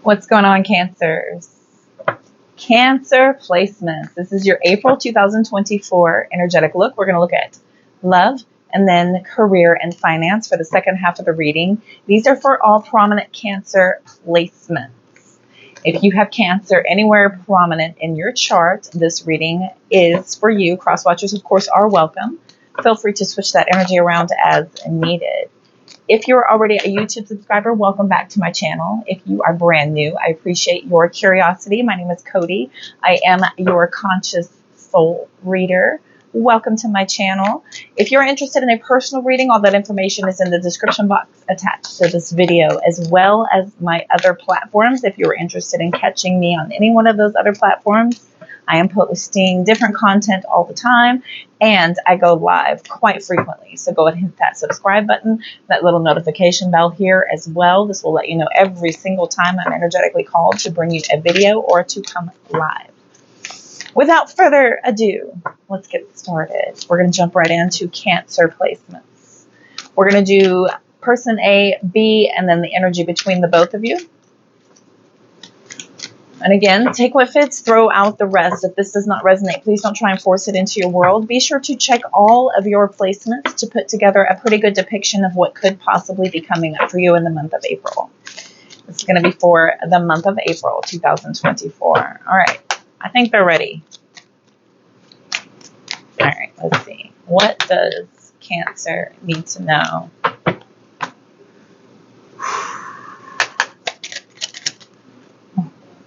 What's going on, Cancers? Cancer placements. This is your April 2024 energetic look. We're going to look at love and then career and finance for the second half of the reading. These are for all prominent Cancer placements. If you have Cancer anywhere prominent in your chart, this reading is for you. Cross watchers, of course, are welcome. Feel free to switch that energy around as needed. If you're already a YouTube subscriber, welcome back to my channel. If you are brand new, I appreciate your curiosity. My name is Cody. I am your conscious soul reader. Welcome to my channel. If you're interested in a personal reading, all that information is in the description box attached to this video, as well as my other platforms. If you're interested in catching me on any one of those other platforms, I am posting different content all the time, and I go live quite frequently. So go ahead and hit that subscribe button, that little notification bell here as well. This will let you know every single time I'm energetically called to bring you a video or to come live. Without further ado, let's get started. We're going to jump right into Cancer placements. We're going to do person A, B, and then the energy between the both of you. And again, take what fits, throw out the rest. If this does not resonate, please don't try and force it into your world. Be sure to check all of your placements to put together a pretty good depiction of what could possibly be coming up for you in the month of April. This is going to be for the month of April 2024. All right. I think they're ready. All right. Let's see. What does Cancer need to know?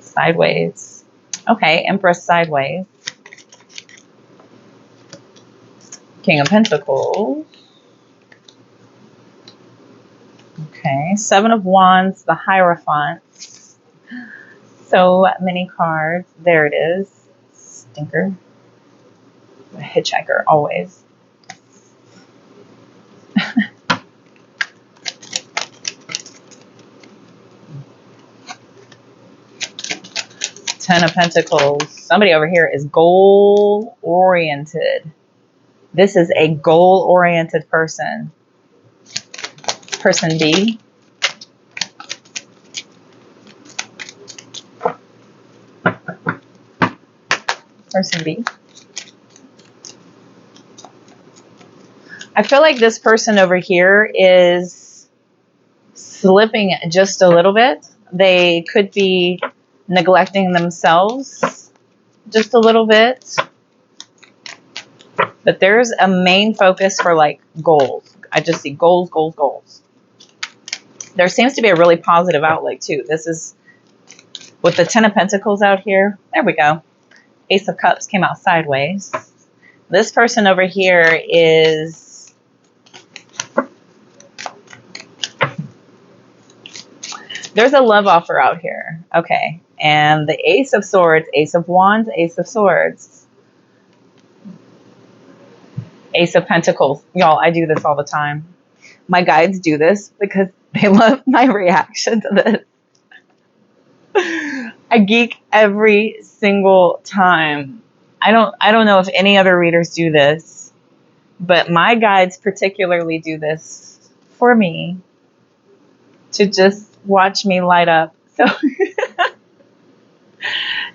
Sideways. Okay, Empress sideways. King of Pentacles. Okay, Seven of Wands, the Hierophant. So many cards. There it is. Stinker. A hitchhiker, always. Ten of Pentacles. Somebody over here is goal-oriented. This is a goal-oriented person. Person B. Person B. I feel like this person over here is slipping just a little bit. They could be neglecting themselves just a little bit, but there's a main focus for like goals. I just see goals, goals, goals. There seems to be a really positive outlook too. This is with the Ten of Pentacles out here. There we go. Ace of Cups came out sideways. This person over here is there's a love offer out here. Okay. And the Ace of Swords, Ace of Wands, Ace of Swords. Ace of Pentacles. Y'all, I do this all the time. My guides do this because they love my reaction to this. I geek every single time. I don't know if any other readers do this, but my guides particularly do this for me to just watch me light up.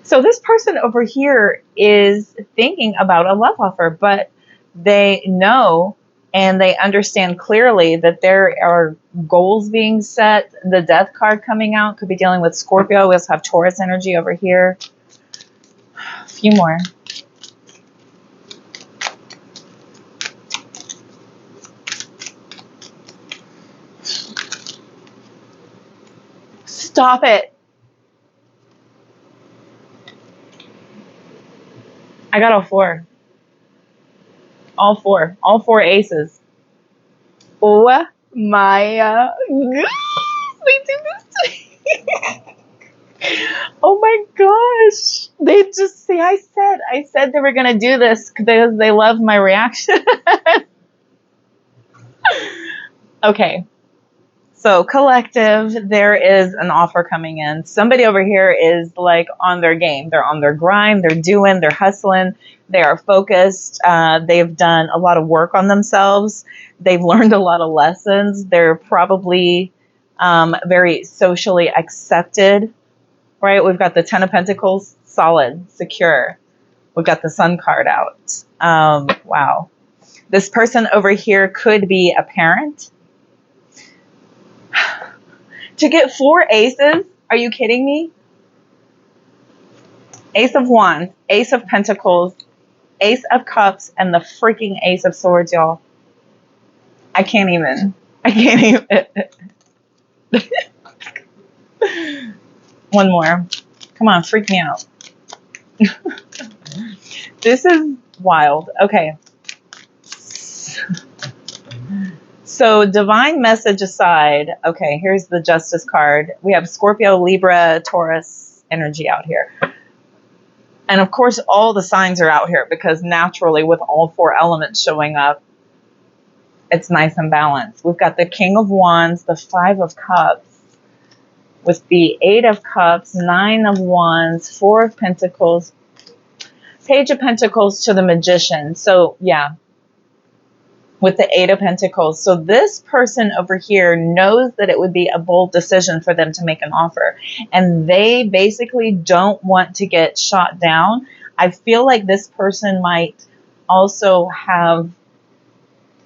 So this person over here is thinking about a love offer, but they know and they understand clearly that there are goals being set. The Death card coming out could be dealing with Scorpio. We also have Taurus energy over here. A few more. Stop it. I got all four. All four. All four aces. Oh my God. They do this. Oh my gosh. They just see, I said they were going to do this because they love my reaction. Okay. So collective, there is an offer coming in. Somebody over here is like on their game. They're on their grind. They're hustling. They are focused. They've done a lot of work on themselves. They've learned a lot of lessons. They're probably very socially accepted right? We've got the Ten of Pentacles, solid, secure. We've got the Sun card out. Wow. This person over here could be a parent. To get 4 aces, are you kidding me? Ace of Wands, Ace of Pentacles, Ace of Cups, and the freaking Ace of Swords, y'all. I can't even. One more. Come on, freak me out. This is wild. Okay. So divine message aside, okay, here's the Justice card. We have Scorpio, Libra, Taurus energy out here. And of course, all the signs are out here because naturally with all 4 elements showing up, it's nice and balanced. We've got the King of Wands, the 5 of Cups, with the 8 of Cups, 9 of Wands, 4 of Pentacles, Page of Pentacles to the Magician. So yeah, with the 8 of Pentacles. So this person over here knows that it would be a bold decision for them to make an offer. And they basically don't want to get shot down. I feel like this person might also have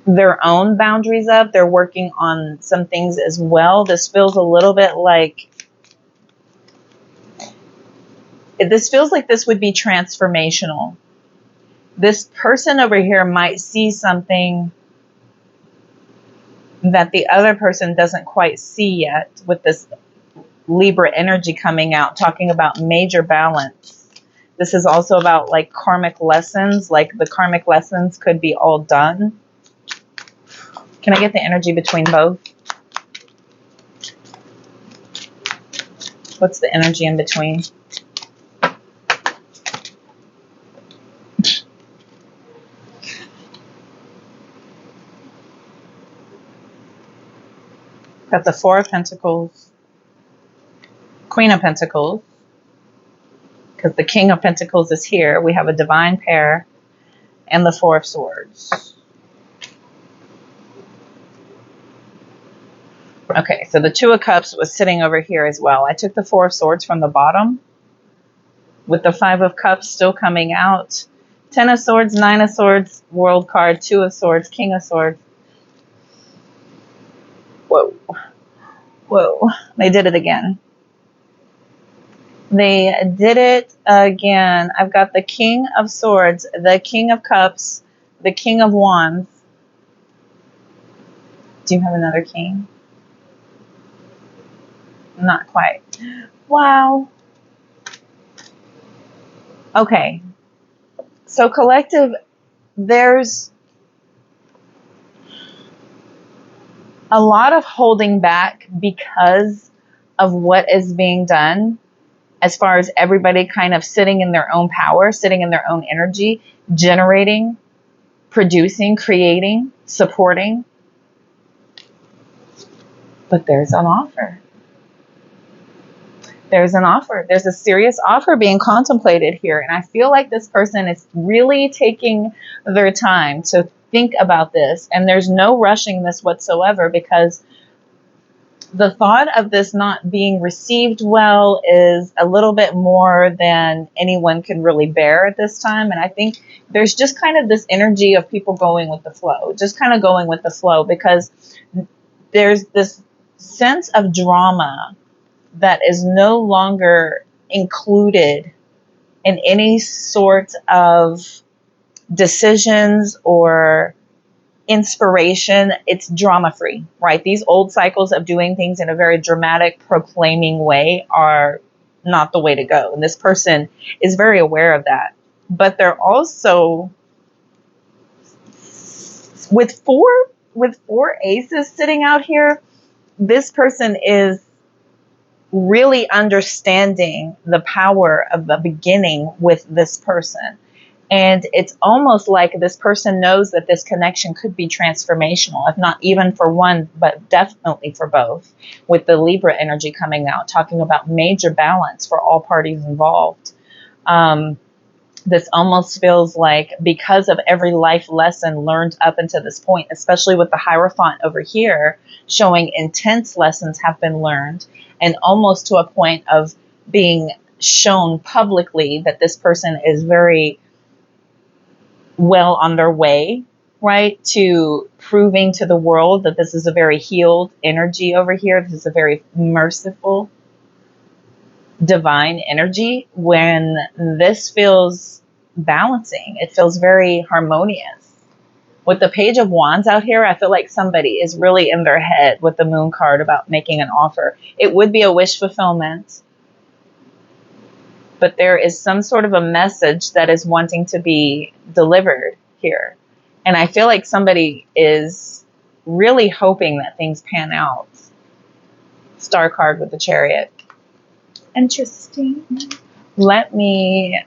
their own boundaries up. They're working on some things as well. This feels a little bit like, this would be transformational. This person over here might see something that the other person doesn't quite see yet, with this Libra energy coming out, talking about major balance. This is also about like karmic lessons, like the karmic lessons could be all done. Can I get the energy between both? What's the energy in between? Got the 4 of Pentacles, Queen of Pentacles, because the King of Pentacles is here. We have a divine pair, and the 4 of Swords. Okay, so the 2 of Cups was sitting over here as well. I took the 4 of Swords from the bottom, with the 5 of Cups still coming out. 10 of Swords, 9 of Swords, World card, 2 of Swords, King of Swords. Whoa. Whoa. They did it again. They did it again. I've got the King of Swords, the King of Cups, the King of Wands. Do you have another king? Not quite. Wow. Okay. So collective, there's a lot of holding back because of what is being done, as far as everybody kind of sitting in their own power, sitting in their own energy, generating, producing, creating, supporting. But there's an offer. There's an offer. There's a serious offer being contemplated here. And I feel like this person is really taking their time to think about this. And there's no rushing this whatsoever, because the thought of this not being received well is a little bit more than anyone can really bear at this time. And I think there's just kind of this energy of people going with the flow, just kind of going with the flow, because there's this sense of drama that is no longer included in any sort of decisions or inspiration. It's drama free, right? These old cycles of doing things in a very dramatic, proclaiming way are not the way to go. And this person is very aware of that. But they're also, with four aces sitting out here, this person is really understanding the power of the beginning with this person. And it's almost like this person knows that this connection could be transformational, if not even for one, but definitely for both, with the Libra energy coming out, talking about major balance for all parties involved. This almost feels like, because of every life lesson learned up until this point, especially with the Hierophant over here, showing intense lessons have been learned, and almost to a point of being shown publicly that this person is very well on their way, right, to proving to the world that this is a very healed energy over here. This is a very merciful, divine energy. When this feels balancing, it feels very harmonious. With the Page of Wands out here, I feel like somebody is really in their head with the Moon card about making an offer. It would be a wish fulfillment, but there is some sort of a message that is wanting to be delivered here. And I feel like somebody is really hoping that things pan out. Star card with the Chariot. Interesting.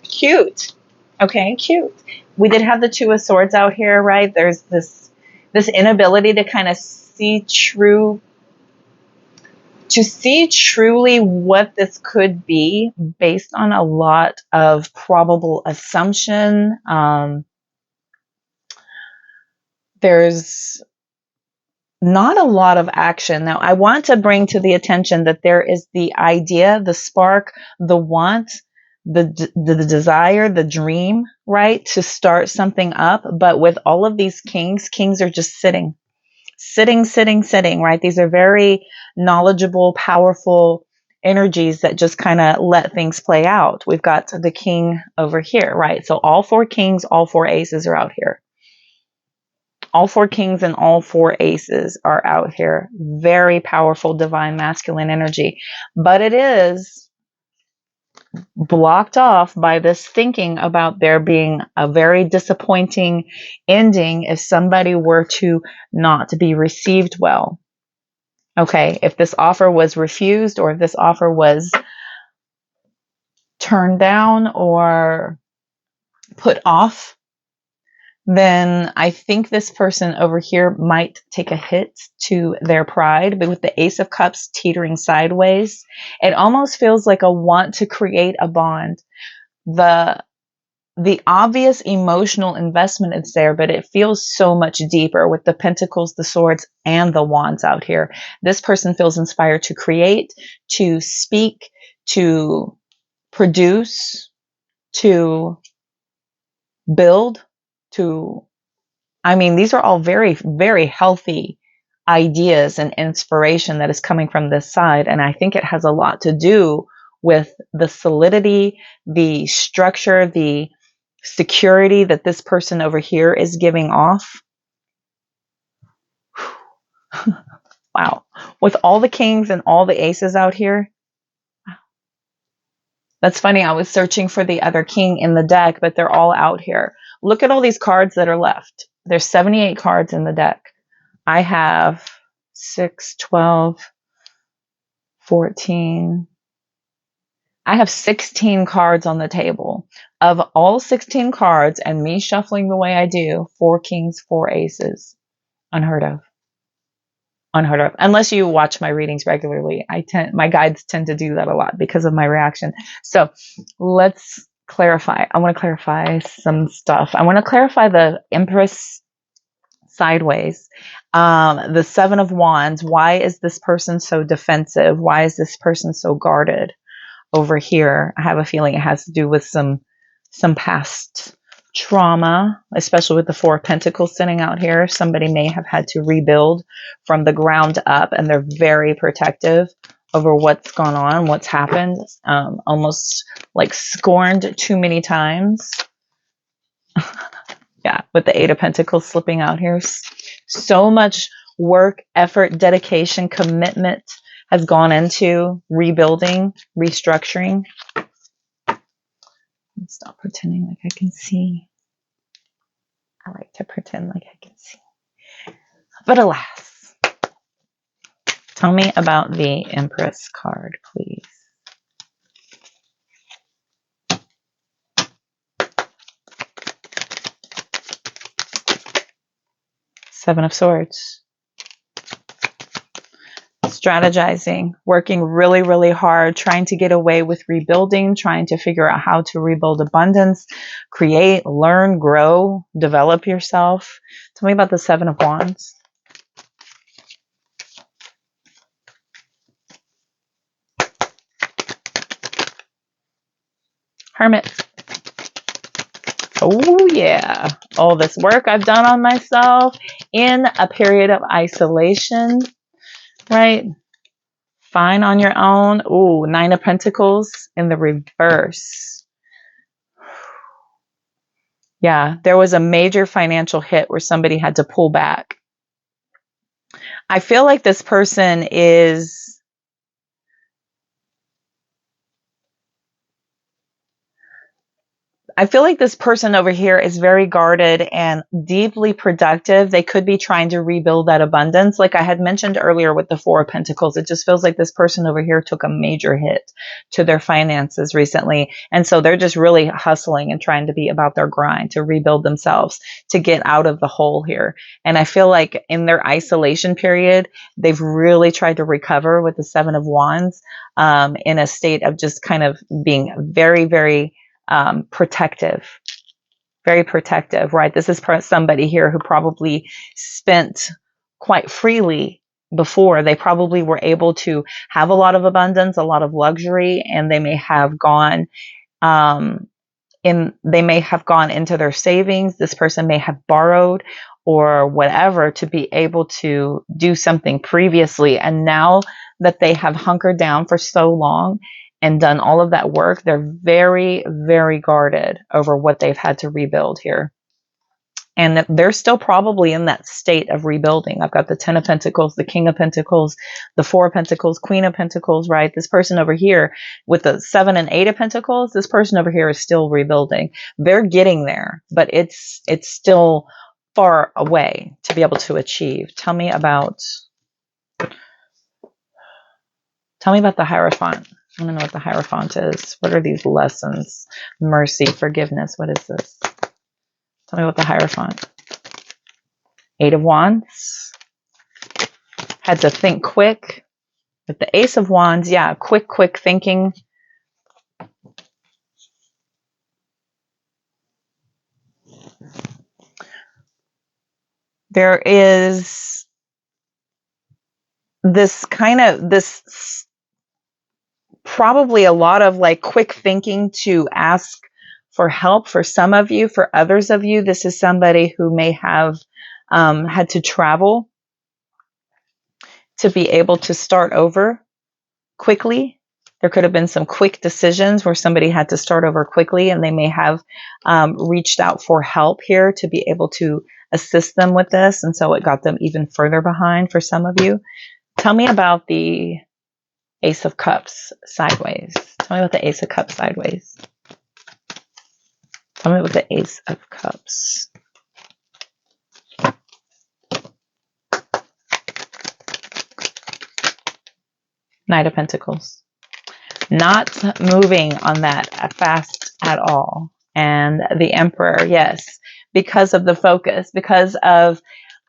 Cute. Okay, cute. We did have the Two of Swords out here, right? There's this inability to kind of see truly what this could be based on a lot of probable assumption. There's not a lot of action. Now, I want to bring to the attention that there is the idea, the spark, the want, the desire, the dream, right, to start something up. But with all of these kings are just sitting, right? These are very knowledgeable, powerful energies that just kind of let things play out. We've got the king over here, right? So all four kings, all four aces are out here. All four kings and all four aces are out here. Very powerful, divine, masculine energy. But it is blocked off by this thinking about there being a very disappointing ending if somebody were to not be received well. Okay, if this offer was refused, or if this offer was turned down or put off, then I think this person over here might take a hit to their pride. But with the Ace of Cups teetering sideways, it almost feels like a want to create a bond. The obvious emotional investment is there, but it feels so much deeper with the Pentacles, the Swords, and the Wands out here. This person feels inspired to create, to speak, to produce, to build, these are all very, very healthy ideas and inspiration that is coming from this side. And I think it has a lot to do with the solidity, the structure, the security that this person over here is giving off. Wow. With all the kings and all the aces out here. That's funny. I was searching for the other king in the deck, but they're all out here. Look at all these cards that are left. There's 78 cards in the deck. I have 6, 12, 14. I have 16 cards on the table. Of all 16 cards and me shuffling the way I do, 4 kings, 4 aces. Unheard of. Unheard of. Unless you watch my readings regularly. My guides tend to do that a lot because of my reaction. So let's clarify. I want to clarify some stuff. I want to clarify the Empress sideways. The Seven of Wands. Why is this person so defensive? Why is this person so guarded over here? I have a feeling it has to do with some past trauma, especially with the Four of Pentacles sitting out here. Somebody may have had to rebuild from the ground up, and they're very protective over what's gone on, what's happened, almost like scorned too many times. Yeah, with the Eight of Pentacles slipping out here. So much work, effort, dedication, commitment has gone into rebuilding, restructuring. Stop pretending like I can see. I like to pretend like I can see. But alas. Tell me about the Empress card, please. Seven of Swords. Strategizing, working really, really hard, trying to get away with rebuilding, trying to figure out how to rebuild abundance, create, learn, grow, develop yourself. Tell me about the Seven of Wands. Hermit. Oh, yeah. All this work I've done on myself in a period of isolation, right? Fine on your own. Ooh, Nine of Pentacles in the reverse. Yeah, there was a major financial hit where somebody had to pull back. I feel like this person is... I feel like this person over here is very guarded and deeply productive. They could be trying to rebuild that abundance. Like I had mentioned earlier with the Four of Pentacles, it just feels like this person over here took a major hit to their finances recently. And so they're just really hustling and trying to be about their grind to rebuild themselves, to get out of the hole here. And I feel like in their isolation period, they've really tried to recover with the Seven of Wands, in a state of just kind of being very, very protective, very protective, right? This is somebody here who probably spent quite freely before. They probably were able to have a lot of abundance, a lot of luxury, and they may have gone into their savings. This person may have borrowed or whatever to be able to do something previously. And now that they have hunkered down for so long and done all of that work, they're very, very guarded over what they've had to rebuild here. And they're still probably in that state of rebuilding. I've got the Ten of Pentacles, the King of Pentacles, the Four of Pentacles, Queen of Pentacles, right? This person over here with the Seven and Eight of Pentacles, this person over here is still rebuilding. They're getting there, but it's still far away to be able to achieve. Tell me about the Hierophant. I want to know what the Hierophant is. What are these lessons? Mercy, forgiveness. What is this? Tell me about the Hierophant. Eight of Wands. Had to think quick. With the Ace of Wands, yeah, quick thinking. There is this probably a lot of like quick thinking to ask for help for some of you. For others of you, this is somebody who may have had to travel to be able to start over quickly. There could have been some quick decisions where somebody had to start over quickly, and they may have reached out for help here to be able to assist them with this. And so it got them even further behind for some of you. Tell me about the Ace of Cups sideways. Tell me about the Ace of Cups sideways. Tell me about the Ace of Cups. Knight of Pentacles. Not moving on that fast at all. And the Emperor, yes, because of the focus, because of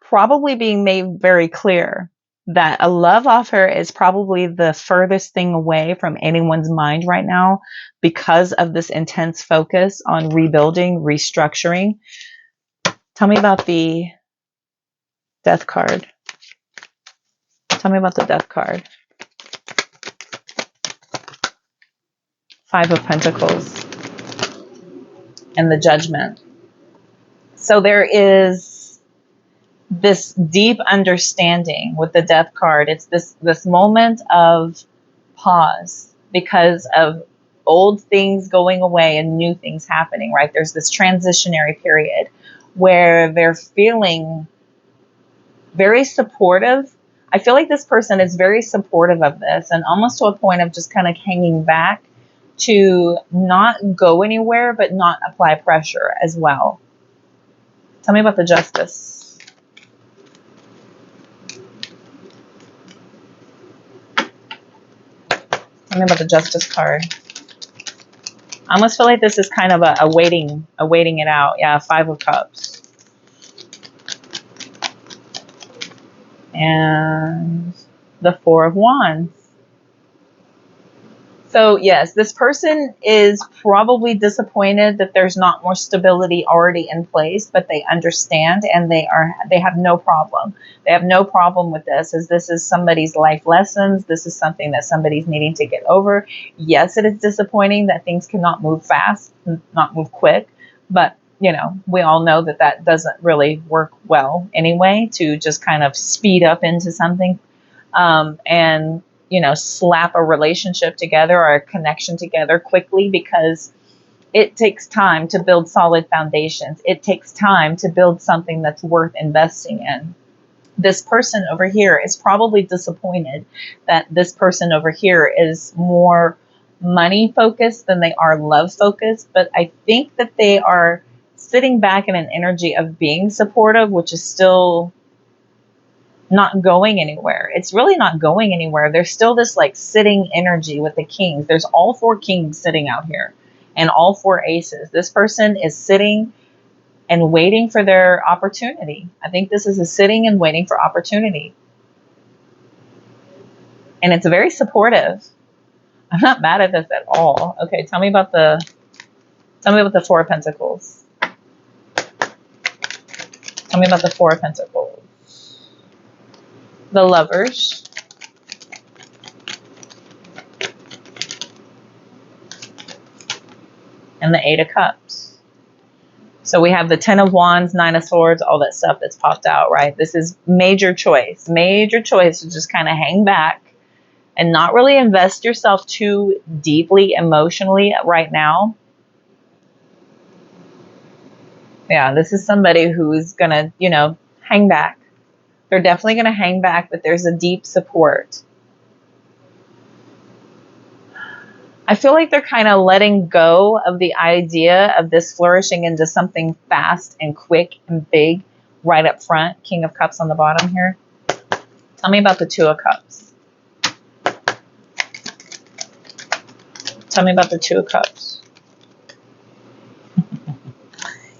probably being made very clear that a love offer is probably the furthest thing away from anyone's mind right now because of this intense focus on rebuilding, restructuring. Tell me about the Death card. Tell me about the Death card. Five of Pentacles and the Judgment. So there is this deep understanding with the Death card. It's this moment of pause because of old things going away and new things happening, right? There's this transitionary period where they're feeling very supportive. I feel like this person is very supportive of this and almost to a point of just kind of hanging back to not go anywhere, but not apply pressure as well. Tell me about the Justice. Tell me about the Justice card. I almost feel like this is kind of a waiting it out. Yeah, Five of Cups. And the Four of Wands. So yes, this person is probably disappointed that there's not more stability already in place, but they understand and they have no problem. They have no problem with this, as this is somebody's life lessons. This is something that somebody's needing to get over. Yes, it is disappointing that things cannot move fast, not move quick, but we all know that that doesn't really work well anyway, to just kind of speed up into something. And slap a relationship together or a connection together quickly, because it takes time to build solid foundations. It takes time to build something that's worth investing in. This person over here is probably disappointed that this person over here is more money focused than they are love focused. But I think that they are sitting back in an energy of being supportive, which is still not going anywhere. It's really not going anywhere. There's still this like sitting energy with the kings. There's all four kings sitting out here and all four aces. This person is sitting and waiting for their opportunity. I think this is a sitting and waiting for opportunity. And it's very supportive. I'm not mad at this at all. Okay, tell me about the Four of Pentacles. Tell me about the Four of Pentacles. The Lovers, and the Eight of Cups. So we have the Ten of Wands, Nine of Swords, all that stuff that's popped out, right? This is major choice to just kind of hang back and not really invest yourself too deeply emotionally right now. Yeah, this is somebody who's gonna, hang back. They're definitely going to hang back, but there's a deep support. I feel like they're kind of letting go of the idea of this flourishing into something fast and quick and big right up front. King of Cups on the bottom here. Tell me about the Two of Cups. Tell me about the Two of Cups.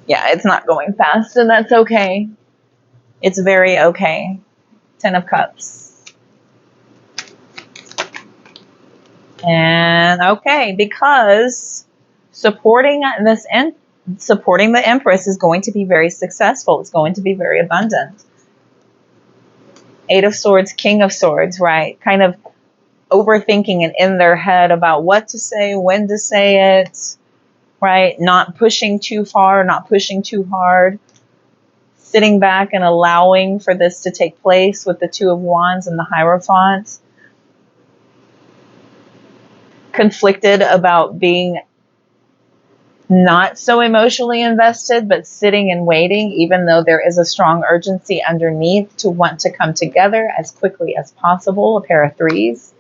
Yeah, it's not going fast, and that's okay. It's very okay. Ten of Cups. And okay, because supporting the Empress is going to be very successful. It's going to be very abundant. Eight of Swords, King of Swords, right? Kind of overthinking and in their head about what to say, when to say it, right? Not pushing too far, not pushing too hard. Sitting back and allowing for this to take place with the Two of Wands and the Hierophant. Conflicted about being not so emotionally invested, but sitting and waiting, even though there is a strong urgency underneath to want to come together as quickly as possible. A pair of threes.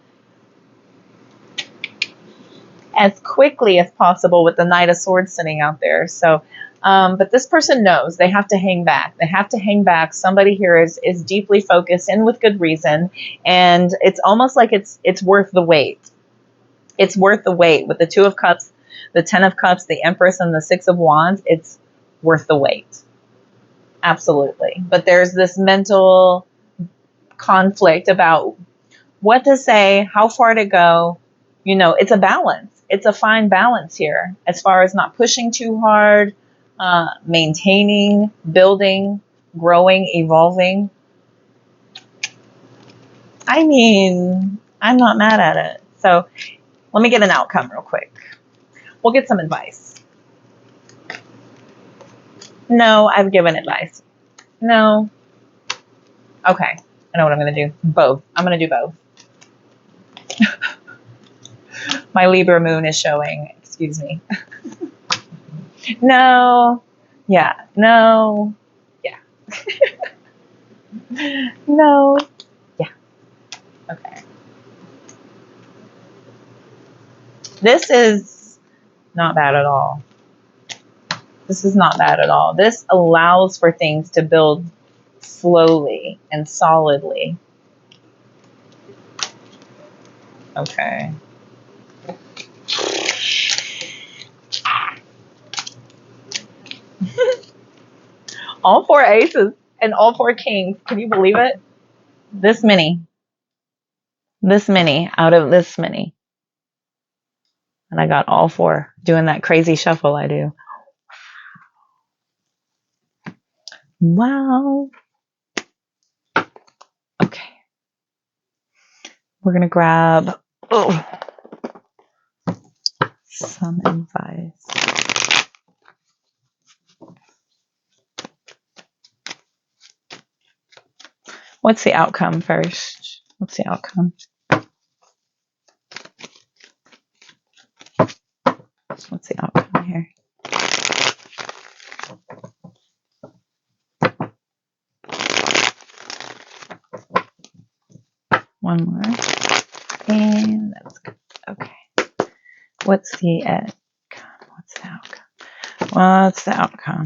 As quickly as possible with the Knight of Swords sitting out there. So, but this person knows they have to hang back. They have to hang back. Somebody here is deeply focused and with good reason. And it's almost like it's worth the wait. It's worth the wait. With the Two of Cups, the Ten of Cups, the Empress, and the Six of Wands, it's worth the wait. Absolutely. But there's this mental conflict about what to say, how far to go. It's a balance. It's a fine balance here as far as not pushing too hard, maintaining, building, growing, evolving. I mean, I'm not mad at it. So let me get an outcome real quick. We'll get some advice. No, I've given advice. No. Okay. I know what I'm going to do. Both. I'm going to do both. My Libra moon is showing. Excuse me. No. Yeah. No. Yeah. No. Yeah. Okay. This is not bad at all. This is not bad at all. This allows for things to build slowly and solidly. Okay. All four aces and all four kings. Can you believe it? This many. This many out of this many. And I got all 4 doing that crazy shuffle I do. Wow. Okay. We're going to grab some advice. What's the outcome first? What's the outcome? What's the outcome here? One more. And that's good. Okay. What's the outcome? What's the outcome? What's the outcome?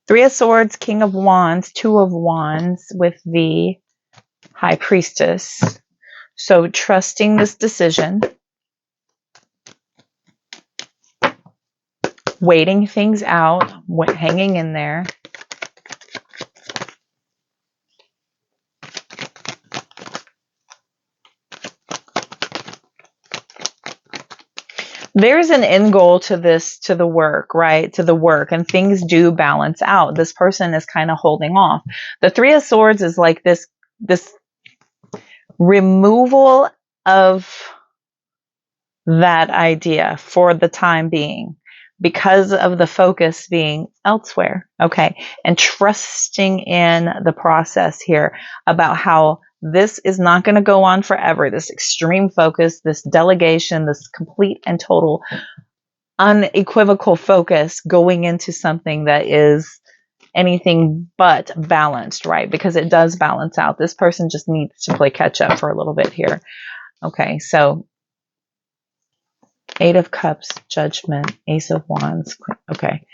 Three of Swords, King of Wands, Two of Wands with the High Priestess. So trusting this decision, waiting things out, hanging in there. There's an end goal to this, to the work, right? To the work, and things do balance out. This person is kind of holding off. The Three of Swords is like this removal of that idea for the time being because of the focus being elsewhere. Okay. And trusting in the process here about how this is not going to go on forever. This extreme focus, this delegation, this complete and total unequivocal focus going into something that is anything but balanced, right? Because it does balance out. This person just needs to play catch up for a little bit here. Okay. So Eight of Cups, Judgment, Ace of Wands. Okay.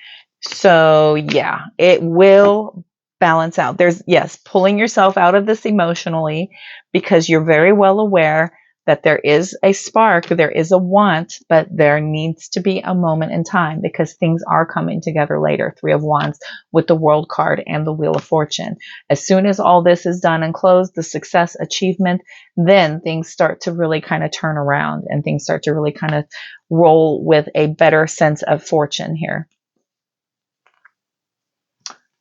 So yeah, it will balance out. There's, yes, pulling yourself out of this emotionally because you're very well aware that there is a spark, there is a want, but there needs to be a moment in time because things are coming together later. Three of Wands with the World card and the Wheel of Fortune. As soon as all this is done and closed, the success, achievement, then things start to really kind of turn around and things start to really kind of roll with a better sense of fortune here.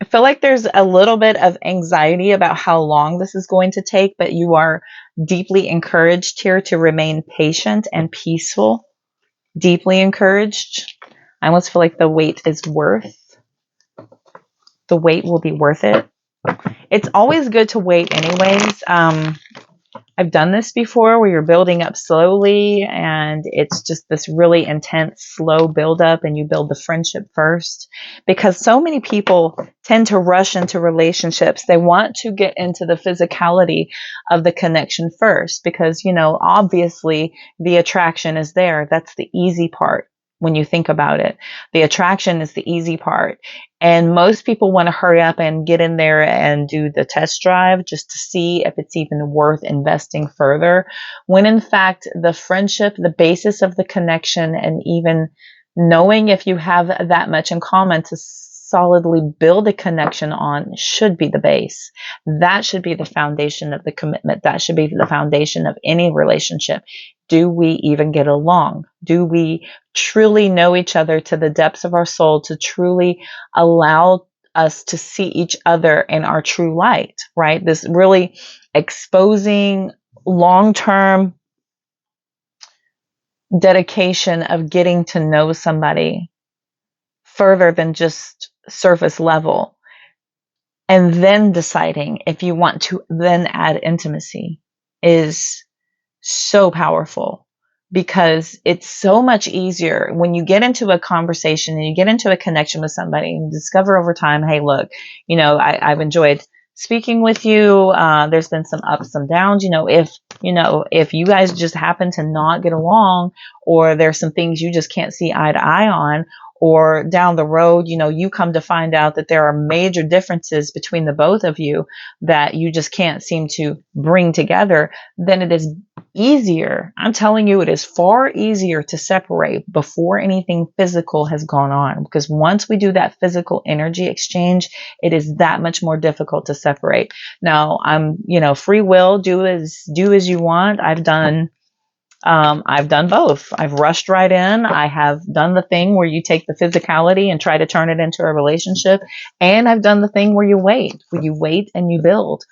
I feel like there's a little bit of anxiety about how long this is going to take, but you are deeply encouraged here to remain patient and peaceful. Deeply encouraged. I almost feel like the wait will be worth it. It's always good to wait anyways. I've done this before where you're building up slowly and it's just this really intense, slow buildup and you build the friendship first because so many people tend to rush into relationships. They want to get into the physicality of the connection first because, you know, obviously the attraction is there. That's the easy part. When you think about it, the attraction is the easy part. And most people want to hurry up and get in there and do the test drive just to see if it's even worth investing further. When in fact, the friendship, the basis of the connection, and even knowing if you have that much in common to solidly build a connection on should be the base. That should be the foundation of the commitment. That should be the foundation of any relationship. Do we even get along? Do we truly know each other to the depths of our soul to truly allow us to see each other in our true light, right? This really exposing long-term dedication of getting to know somebody further than just surface level, and then deciding if you want to then add intimacy is so powerful because it's so much easier when you get into a conversation and you get into a connection with somebody and discover over time, hey, look, you know, I've enjoyed speaking with you. There's been some ups, some downs. If you guys just happen to not get along, or there's some things you just can't see eye to eye on, or down the road, you come to find out that there are major differences between the both of you that you just can't seem to bring together, then it is easier. I'm telling you, it is far easier to separate before anything physical has gone on. Because once we do that physical energy exchange, it is that much more difficult to separate. Now, free will, do as you want. I've done both. I've rushed right in. I have done the thing where you take the physicality and try to turn it into a relationship. And I've done the thing where you wait and you build.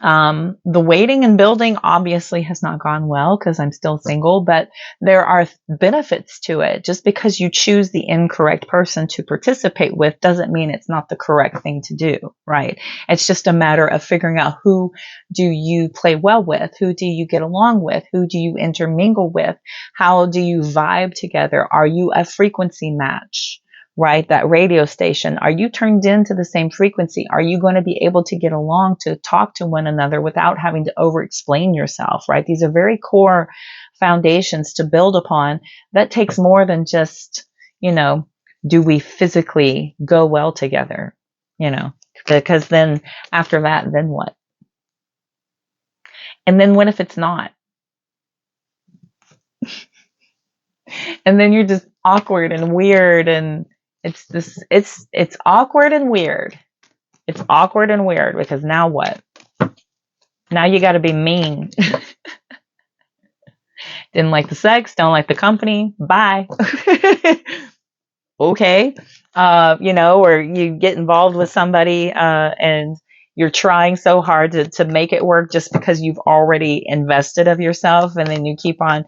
The waiting and building obviously has not gone well because I'm still single, but there are benefits to it. Just because you choose the incorrect person to participate with doesn't mean it's not the correct thing to do, right? It's just a matter of figuring out who do you play well with, who do you get along with, who do you intermingle with, how do you vibe together? Are you a frequency match? Right? That radio station. Are you turned into the same frequency? Are you going to be able to get along to talk to one another without having to over explain yourself? Right? These are very core foundations to build upon. That takes more than just, do we physically go well together? Because then after that, then what? And then what if it's not? And then you're just awkward and weird, and it's awkward and weird. It's awkward and weird because now what? Now you got to be mean. Didn't like the sex, don't like the company. Bye. Okay. Or you get involved with somebody and you're trying so hard to make it work just because you've already invested of yourself, and then you keep on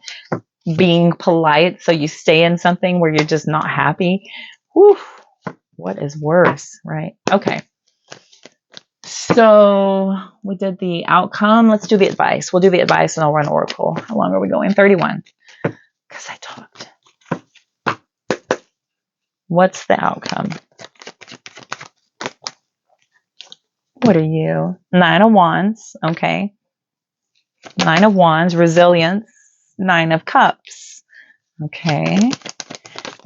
being polite, so you stay in something where you're just not happy. Whew, what is worse, right? Okay. So we did the outcome. Let's do the advice. We'll do the advice and I'll run Oracle. How long are we going? 31. Because I talked. What's the outcome? What are you? 9 of Wands. Okay. 9 of Wands. Resilience. 9 of Cups. Okay.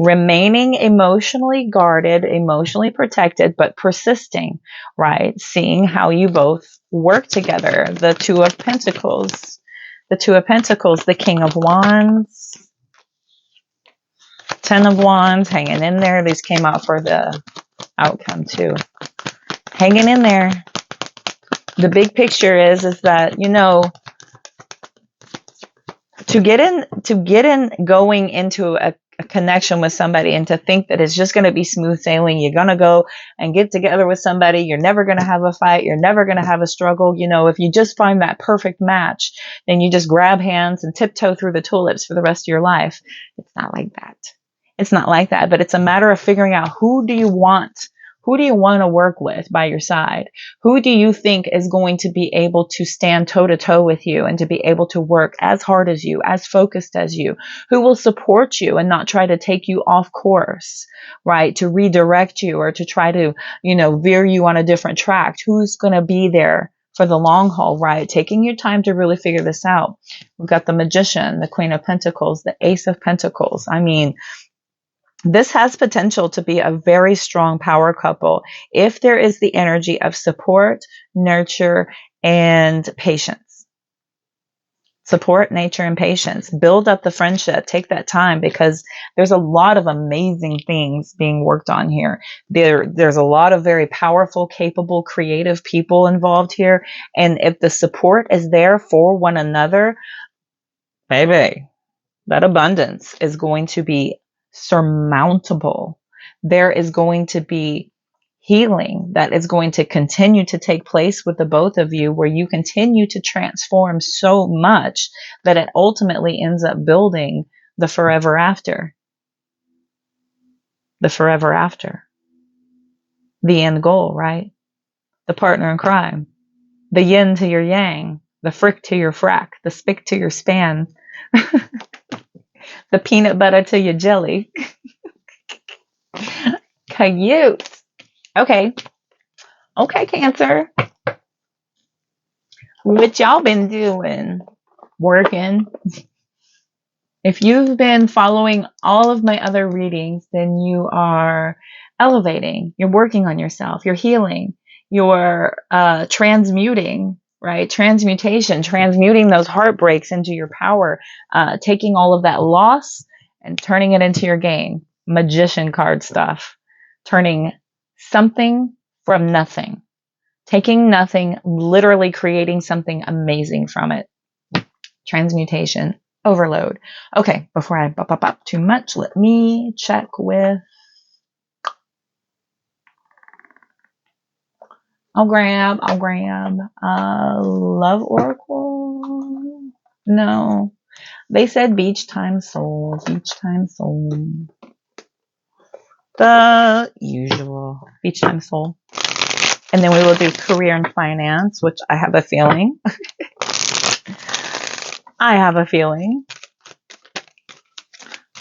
Remaining emotionally guarded, emotionally protected, but persisting, right? Seeing how you both work together. The 2 of Pentacles. The 2 of Pentacles, the King of Wands. 10 of Wands, hanging in there. These came out for the outcome too. Hanging in there. The big picture is that, to get in going into a connection with somebody and to think that it's just going to be smooth sailing, you're going to go and get together with somebody, you're never going to have a fight, you're never going to have a struggle. If you just find that perfect match, then you just grab hands and tiptoe through the tulips for the rest of your life. It's not like that. It's not like that, but it's a matter of figuring out who do you want to work with by your side? Who do you think is going to be able to stand toe to toe with you and to be able to work as hard as you, as focused as you? Who will support you and not try to take you off course, right? To redirect you or to try to, veer you on a different track? Who's going to be there for the long haul, right? Taking your time to really figure this out. We've got the Magician, the Queen of Pentacles, the Ace of Pentacles. I mean, this has potential to be a very strong power couple if there is the energy of support, nurture, and patience. Support, nature, and patience. Build up the friendship. Take that time because there's a lot of amazing things being worked on here. There's a lot of very powerful, capable, creative people involved here. And if the support is there for one another, baby, that abundance is going to be surmountable. There is going to be healing that is going to continue to take place with the both of you, where you continue to transform so much that it ultimately ends up building the forever after. The forever after. The end goal, right? The partner in crime. The yin to your yang. The frick to your frack. The spick to your span. The peanut butter to your jelly. Cute. Okay. Okay, Cancer. What y'all been doing? Working. If you've been following all of my other readings, then you are elevating, you're working on yourself, you're healing, you're transmuting, right? Transmutation, transmuting those heartbreaks into your power, taking all of that loss and turning it into your gain. Magician card stuff. Turning something from nothing. Taking nothing, literally creating something amazing from it. Transmutation. Overload. Okay, before I bop up too much, let me check with. I'll grab Love Oracle. No, they said Beach Time Soul. Beach Time Soul. The usual Beach Time Soul. And then we will do Career and Finance, which I have a feeling. I have a feeling.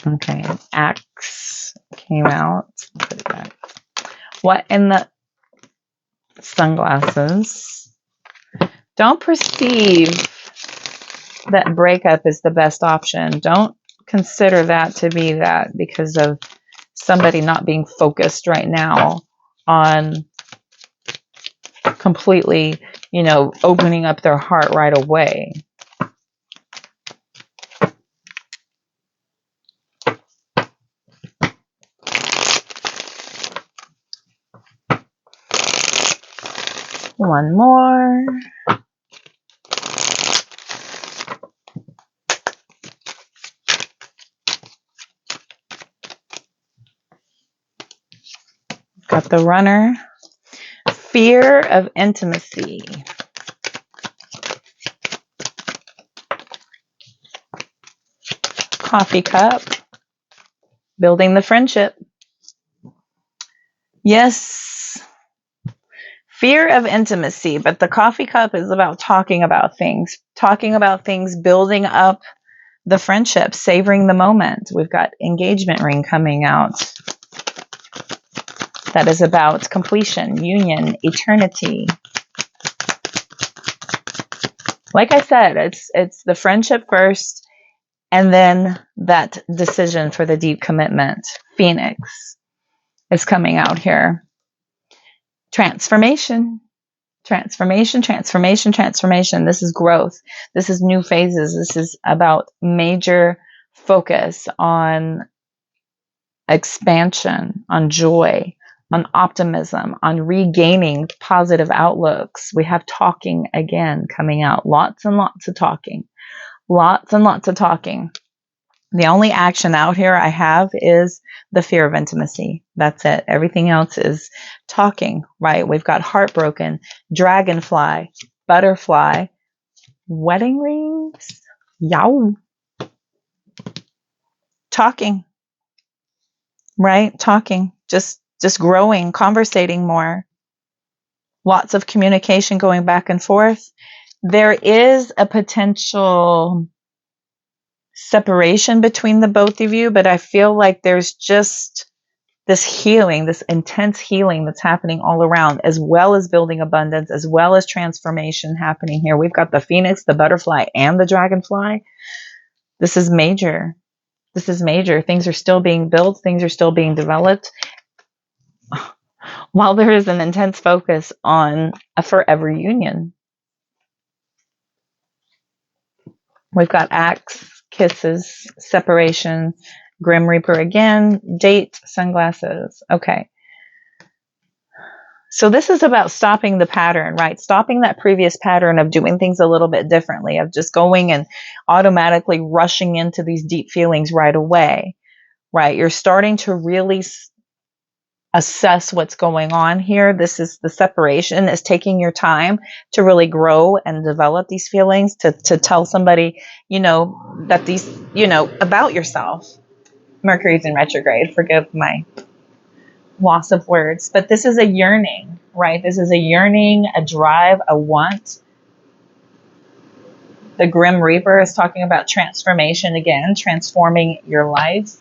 Okay, Axe came out. Put it back. What in the sunglasses? Don't perceive that breakup is the best option. Don't consider that to be that because of somebody not being focused right now on completely, opening up their heart right away. One more. Got the Runner. Fear of intimacy. Coffee Cup. Building the friendship. Yes. Fear of intimacy, but the Coffee Cup is about talking about things, building up the friendship, savoring the moment. We've got Engagement Ring coming out. That is about completion, union, eternity. Like I said, it's the friendship first, and then that decision for the deep commitment. Phoenix is coming out here. Transformation. Transformation. This is growth. This is new phases. This is about major focus on expansion, on joy, on optimism, on regaining positive outlooks. We have talking again coming out. Lots and lots of talking. Lots and lots of talking. The only action out here I have is the fear of intimacy. That's it. Everything else is talking, right? We've got heartbroken, dragonfly, butterfly, wedding rings. Yow. Talking, right? Talking. Just growing, conversating more. Lots of communication going back and forth. There is a potential separation between the both of you, but I feel like there's just this healing, this intense healing that's happening all around, as well as building abundance, as well as transformation happening here. We've got the Phoenix, the butterfly, and the dragonfly. This is major. This is major. Things are still being built. Things are still being developed. While there is an intense focus on a forever union. We've got Axe, Kisses, Separation, Grim Reaper again, Date, Sunglasses. Okay. So this is about stopping the pattern, right? Stopping that previous pattern of doing things a little bit differently, of just going and automatically rushing into these deep feelings right away, right? You're starting to really assess what's going on here. This is the separation, is taking your time to really grow and develop these feelings, to tell somebody, that these, about yourself. Mercury's in retrograde. Forgive my loss of words, but this is a yearning, right? This is a yearning, a drive, a want. The Grim Reaper is talking about transformation again, transforming your life.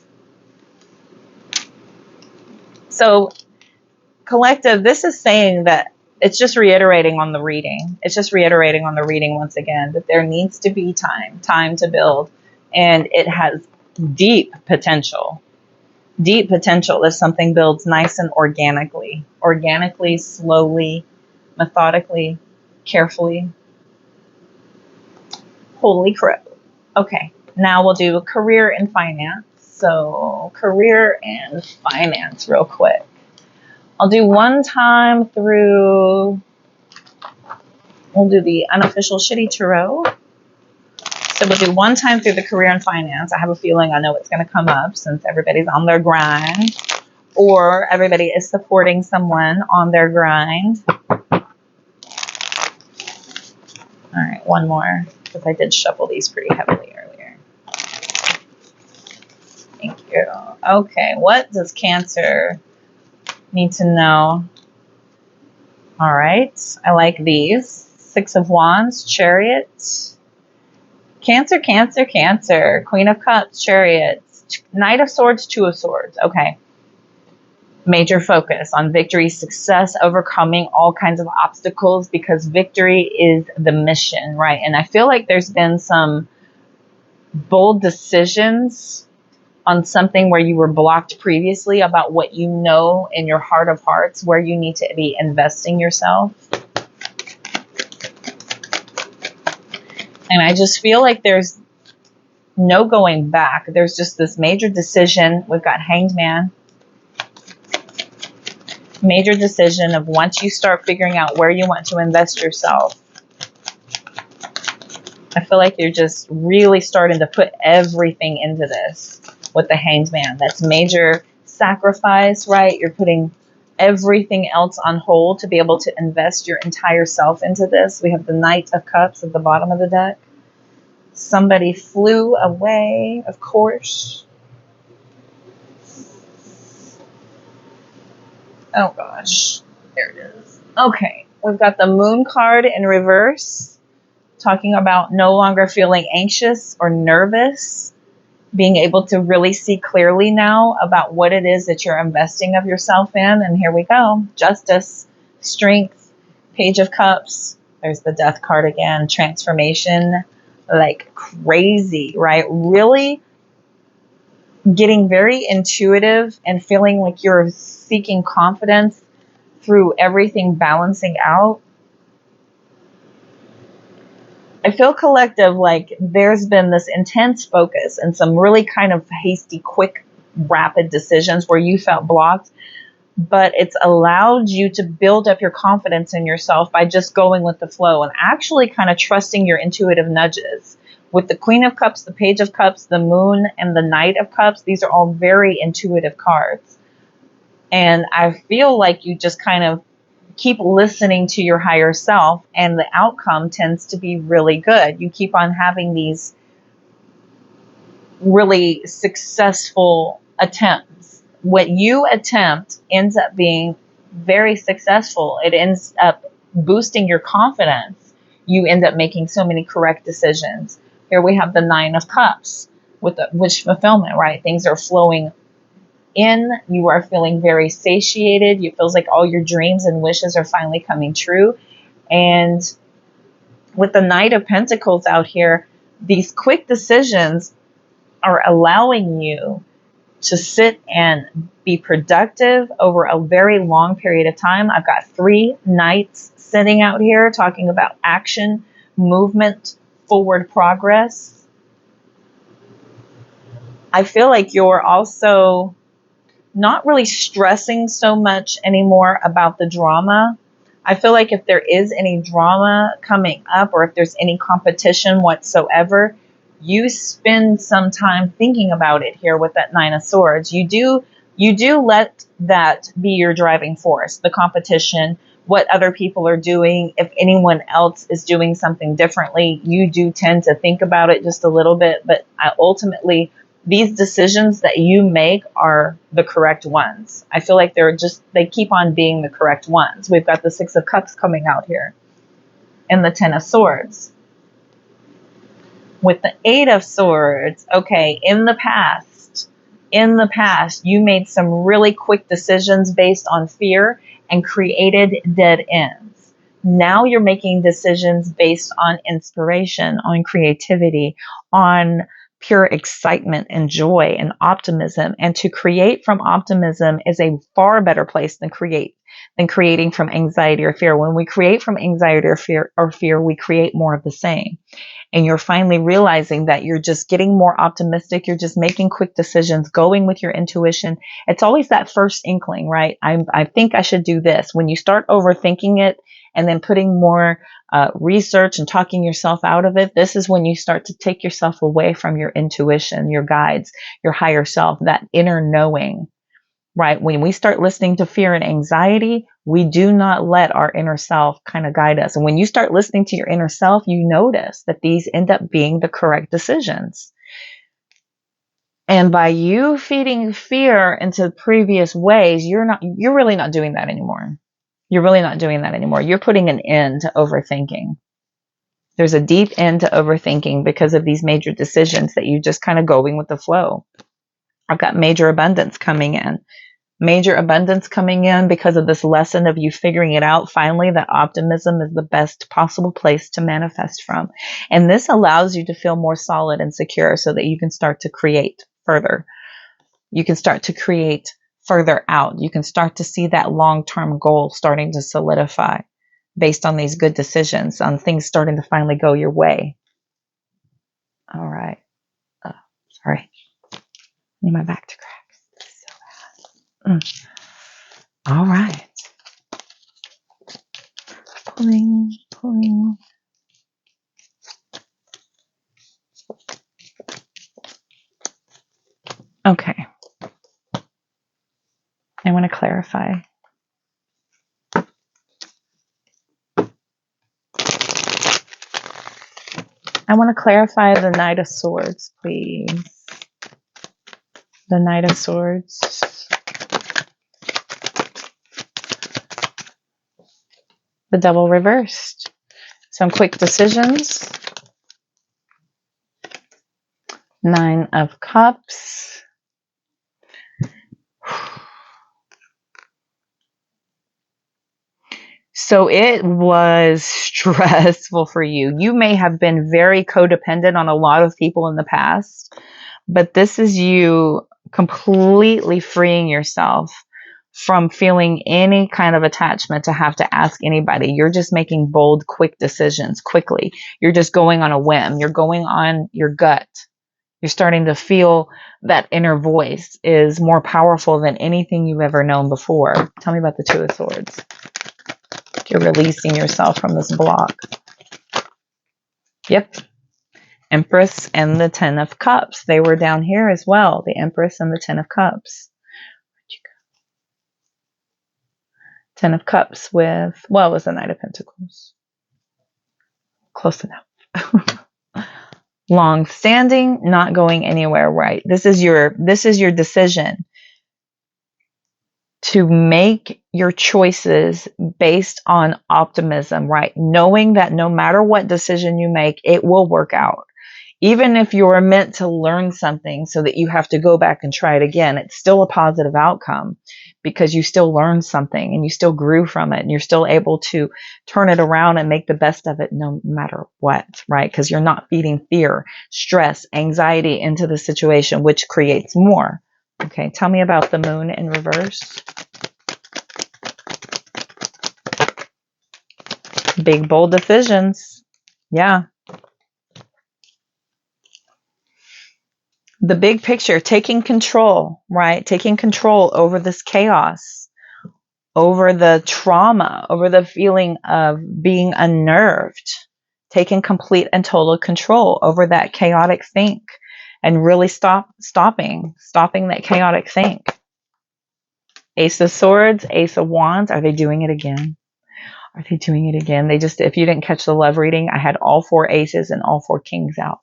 So collective, this is saying that it's just reiterating on the reading. It's just reiterating on the reading once again that there needs to be time to build, and it has deep potential. Deep potential if something builds nice and organically, slowly, methodically, carefully. Holy crap. Okay, now we'll do career and finance. So career and finance real quick. I'll do one time through, we'll do the unofficial shitty tarot. So we'll do one time through the career and finance. I have a feeling I know it's going to come up since everybody's on their grind, or everybody is supporting someone on their grind. All right, one more, because I did shuffle these pretty heavily earlier. Thank you. Okay, what does Cancer need to know? All right, I like these. Six of Wands, Chariot. Cancer, Cancer, Cancer. Queen of Cups, Chariot. Knight of Swords, Two of Swords. Okay. Major focus on victory, success, overcoming all kinds of obstacles, because victory is the mission, right? And I feel like there's been some bold decisions on something where you were blocked previously about what you know in your heart of hearts, where you need to be investing yourself. And I just feel like there's no going back. There's just this major decision. We've got Hanged Man. Major decision of once you start figuring out where you want to invest yourself. I feel like you're just really starting to put everything into this with the Hanged Man. That's major sacrifice, right? You're putting everything else on hold to be able to invest your entire self into this. We have the Knight of Cups at the bottom of the deck. Somebody flew away, of course. Oh gosh, there it is. Okay, we've got the Moon card in reverse, talking about no longer feeling anxious or nervous, being able to really see clearly now about what it is that you're investing of yourself in. And here we go. Justice, Strength, Page of Cups. There's the Death card again. Transformation, like crazy, right? Really getting very intuitive and feeling like you're seeking confidence through everything balancing out. I feel collective, like there's been this intense focus and some really kind of hasty, quick, rapid decisions where you felt blocked, but it's allowed you to build up your confidence in yourself by just going with the flow and actually kind of trusting your intuitive nudges. With the Queen of Cups, the Page of Cups, the Moon, and the Knight of Cups, these are all very intuitive cards. And I feel like you just kind of keep listening to your higher self, and the outcome tends to be really good. You keep on having these really successful attempts. What you attempt ends up being very successful. It ends up boosting your confidence. You end up making so many correct decisions. Here we have the Nine of Cups with the wish fulfillment, right? Things are flowing in. You are feeling very satiated. It feels like all your dreams and wishes are finally coming true. And with the Knight of Pentacles out here, these quick decisions are allowing you to sit and be productive over a very long period of time. I've got 3 knights sitting out here talking about action, movement, forward progress. I feel like you're also not really stressing so much anymore about the drama. I feel like if there is any drama coming up, or if there's any competition whatsoever, you spend some time thinking about it here with that Nine of Swords. You do let that be your driving force, the competition, what other people are doing. If anyone else is doing something differently, you do tend to think about it just a little bit, but ultimately these decisions that you make are the correct ones. I feel like they keep on being the correct ones. We've got the Six of Cups coming out here and the Ten of Swords. With the Eight of Swords, okay, in the past, you made some really quick decisions based on fear and created dead ends. Now you're making decisions based on inspiration, on creativity, on pure excitement and joy and optimism. And to create from optimism is a far better place than creating from anxiety or fear. When we create from anxiety or fear, we create more of the same. And you're finally realizing that you're just getting more optimistic. You're just making quick decisions, going with your intuition. It's always that first inkling, right? I think I should do this. When you start overthinking it and then putting more research and talking yourself out of it, this is when you start to take yourself away from your intuition, your guides, your higher self, that inner knowing. Right? When we start listening to fear and anxiety, we do not let our inner self kind of guide us. And when you start listening to your inner self, you notice that these end up being the correct decisions. And by you feeding fear into previous ways, you're really not doing that anymore. You're really not doing that anymore. You're putting an end to overthinking. There's a deep end to overthinking because of these major decisions that you just kind of going with the flow. I've got major abundance coming in. Major abundance coming in because of this lesson of you figuring it out finally, that optimism is the best possible place to manifest from. And this allows you to feel more solid and secure so that you can start to create further. You can start to create further out. You can start to see that long-term goal starting to solidify based on these good decisions, on things starting to finally go your way. All right. Sorry. I need my back to crack. All right. Pulling. Okay. I want to clarify. I want to clarify the Knight of Swords, please. The Knight of Swords. The Devil reversed. Some quick decisions. Nine of Cups. So it was stressful for you. You may have been very codependent on a lot of people in the past, but this is you completely freeing yourself from feeling any kind of attachment to have to ask anybody. You're just making bold, quick decisions quickly. You're just going on a whim. You're going on your gut. You're starting to feel that inner voice is more powerful than anything you've ever known before. Tell me about the Two of Swords. You're releasing yourself from this block. Yep. Empress and the Ten of Cups. They were down here as well. The Empress and the Ten of Cups. Where'd you go? Ten of Cups with, well, it was the Knight of Pentacles. Close enough. Long standing, not going anywhere, right? This is your decision to make your choices based on optimism, right? Knowing that no matter what decision you make, it will work out. Even if you're meant to learn something so that you have to go back and try it again, it's still a positive outcome because you still learned something and you still grew from it and you're still able to turn it around and make the best of it no matter what, right? Because you're not feeding fear, stress, anxiety into the situation, which creates more. Okay, tell me about the Moon in reverse. Big, bold decisions. Yeah. The big picture, taking control, right? Taking control over this chaos, over the trauma, over the feeling of being unnerved, taking complete and total control over that chaotic think and really stopping that chaotic think. Ace of Swords, Ace of Wands. Are they doing it again? Are they doing it again? They just, if you didn't catch the love reading, I had all four aces and all four kings out.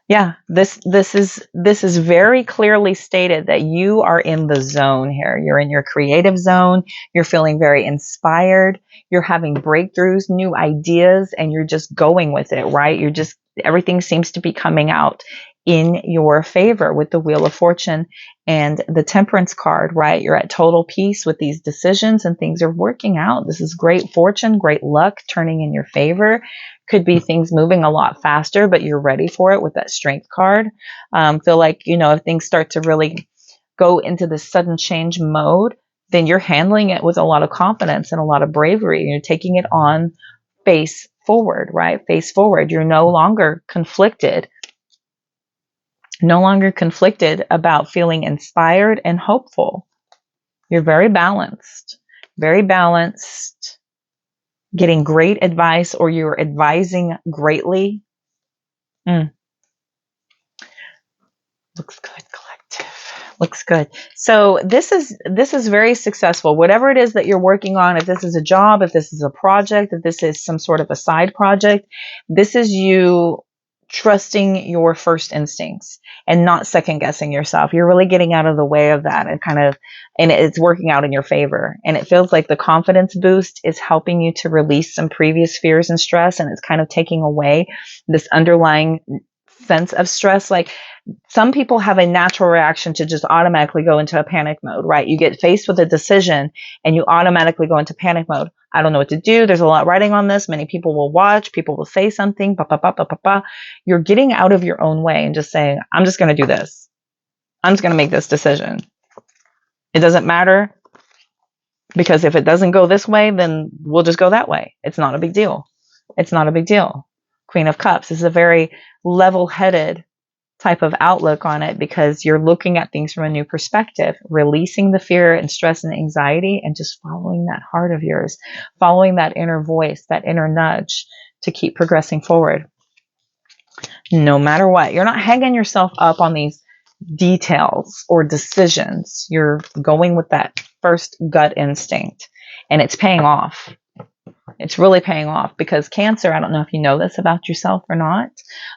Yeah, this is very clearly stated that you are in the zone here. You're in your creative zone. You're feeling very inspired. You're having breakthroughs, new ideas, and you're just going with it, right? Everything seems to be coming out in your favor with the Wheel of Fortune and the Temperance card, right? You're at total peace with these decisions and things are working out. This is great fortune, great luck turning in your favor. Could be things moving a lot faster, but you're ready for it with that Strength card. Feel like, if things start to really go into this sudden change mode, then you're handling it with a lot of confidence and a lot of bravery. You're taking it on face forward, right? Face forward. You're no longer conflicted about feeling inspired and hopeful. You're very balanced, getting great advice, or you're advising greatly. Looks good, collective. Looks good. So this is very successful. Whatever it is that you're working on, if this is a job, if this is a project, if this is some sort of a side project, this is you trusting your first instincts and not second guessing yourself. You're really getting out of the way of that and it's working out in your favor. And it feels like the confidence boost is helping you to release some previous fears and stress. And it's kind of taking away this underlying sense of stress. Like, some people have a natural reaction to just automatically go into a panic mode, right? You get faced with a decision and you automatically go into panic mode. I don't know what to do. There's a lot writing on this. Many people will watch. People will say something. You're getting out of your own way and just saying, I'm just going to do this. I'm just going to make this decision. It doesn't matter, because if it doesn't go this way, then we'll just go that way. It's not a big deal. It's not a big deal. Queen of Cups is a very level-headed type of outlook on it, because you're looking at things from a new perspective, releasing the fear and stress and anxiety, and just following that heart of yours, following that inner voice, that inner nudge to keep progressing forward. No matter what, you're not hanging yourself up on these details or decisions. You're going with that first gut instinct, and it's paying off. It's really paying off, because Cancer, I don't know if you know this about yourself or not,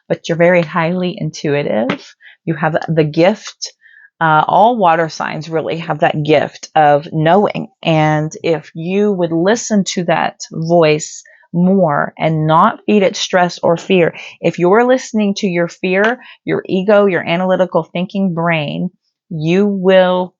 but you're very highly intuitive. You have the gift. All water signs really have that gift of knowing. And if you would listen to that voice more and not feed it stress or fear, if you're listening to your fear, your ego, your analytical thinking brain, you will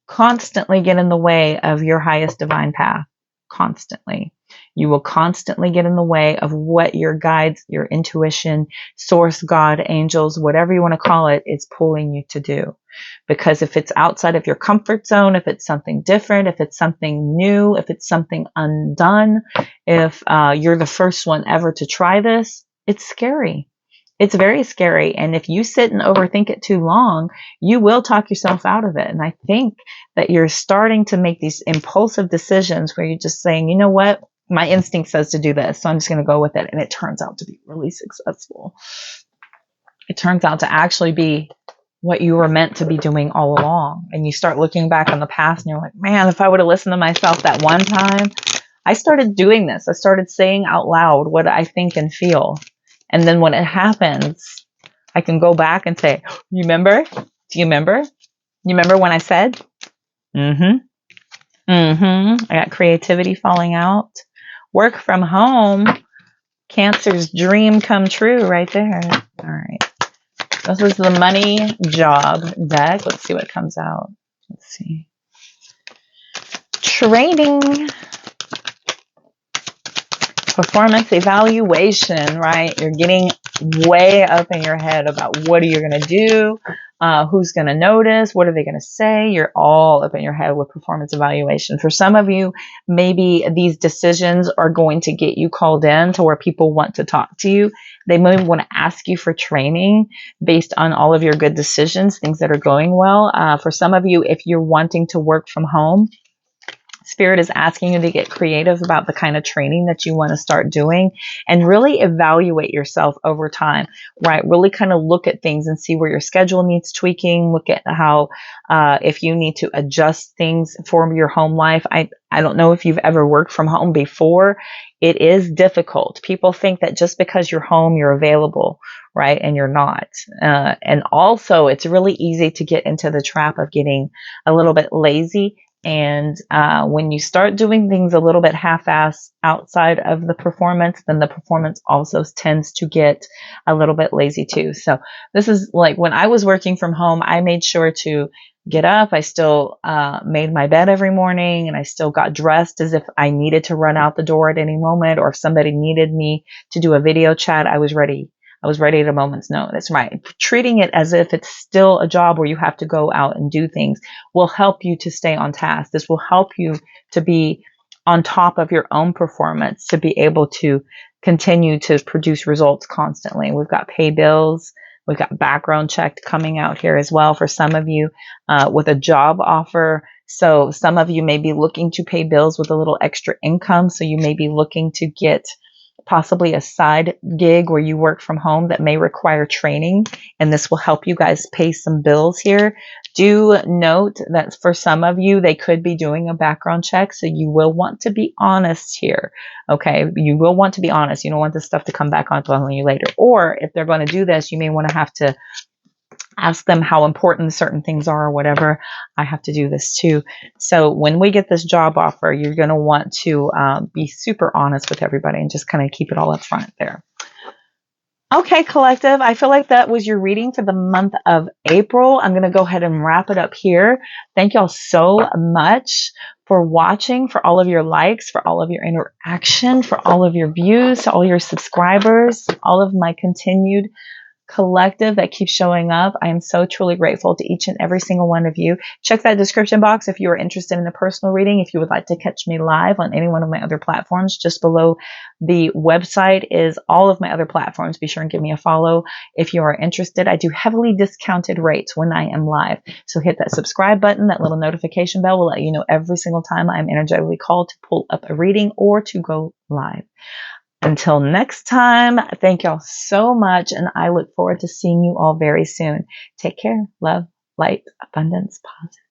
constantly get in the way of your highest divine path. Constantly. You will constantly get in the way of what your guides, your intuition, source, God, angels, whatever you want to call it, is pulling you to do. Because if it's outside of your comfort zone, if it's something different, if it's something new, if it's something undone, if you're the first one ever to try this, it's scary. It's very scary. And if you sit and overthink it too long, you will talk yourself out of it. And I think that you're starting to make these impulsive decisions where you're just saying, you know what? My instinct says to do this, so I'm just going to go with it. And it turns out to be really successful. It turns out to actually be what you were meant to be doing all along. And you start looking back on the past and you're like, man, if I would have listened to myself that one time, I started doing this. I started saying out loud what I think and feel. And then when it happens, I can go back and say, you remember? Do you remember? You remember when I said? I got creativity falling out. Work from home. Cancer's dream come true right there. All right. This is the money job deck. Let's see what comes out. Let's see. Training. Performance evaluation, right? You're getting way up in your head about what are you going to do, who's going to notice, what are they going to say. You're all up in your head with performance evaluation. For some of you, maybe these decisions are going to get you called in to where people want to talk to you. They may want to ask you for training based on all of your good decisions, things that are going well. For some of you, if you're wanting to work from home, Spirit is asking you to get creative about the kind of training that you want to start doing and really evaluate yourself over time, right? Really kind of look at things and see where your schedule needs tweaking. Look at how, if you need to adjust things for your home life. I don't know if you've ever worked from home before. It is difficult. People think that just because you're home, you're available, right? And you're not. And also, it's really easy to get into the trap of getting a little bit lazy And when you start doing things a little bit half-ass outside of the performance, then the performance also tends to get a little bit lazy too. So this is like when I was working from home, I made sure to get up. I still made my bed every morning, and I still got dressed as if I needed to run out the door at any moment, or if somebody needed me to do a video chat, I was ready. I was ready at a moment's notice, right? Treating it as if it's still a job where you have to go out and do things will help you to stay on task. This will help you to be on top of your own performance, to be able to continue to produce results constantly. We've got pay bills. We've got background check coming out here as well for some of you with a job offer. So some of you may be looking to pay bills with a little extra income. So you may be looking to get possibly a side gig where you work from home that may require training, and this will help you guys pay some bills here. Do note that for some of you, they could be doing a background check, so you will want to be honest here. Okay, you will want to be honest. You don't want this stuff to come back on you later. Or if they're going to do this, you may want to have to ask them how important certain things are or whatever. I have to do this too. So when we get this job offer, you're going to want to be super honest with everybody and just kind of keep it all up front there. Okay, collective, I feel like that was your reading for the month of April. I'm going to go ahead and wrap it up here. Thank y'all so much for watching, for all of your likes, for all of your interaction, for all of your views, all your subscribers, all of my continued collective that keeps showing up. I am so truly grateful to each and every single one of you. Check that description box if you are interested in a personal reading. If you would like to catch me live on any one of my other platforms, just below the website is all of my other platforms. Be sure and give me a follow if you are interested. I do heavily discounted rates when I am live. So hit that subscribe button. That little notification bell will let you know every single time I'm energetically called to pull up a reading or to go live. Until next time, thank y'all so much, and I look forward to seeing you all very soon. Take care. Love, light, abundance, positive.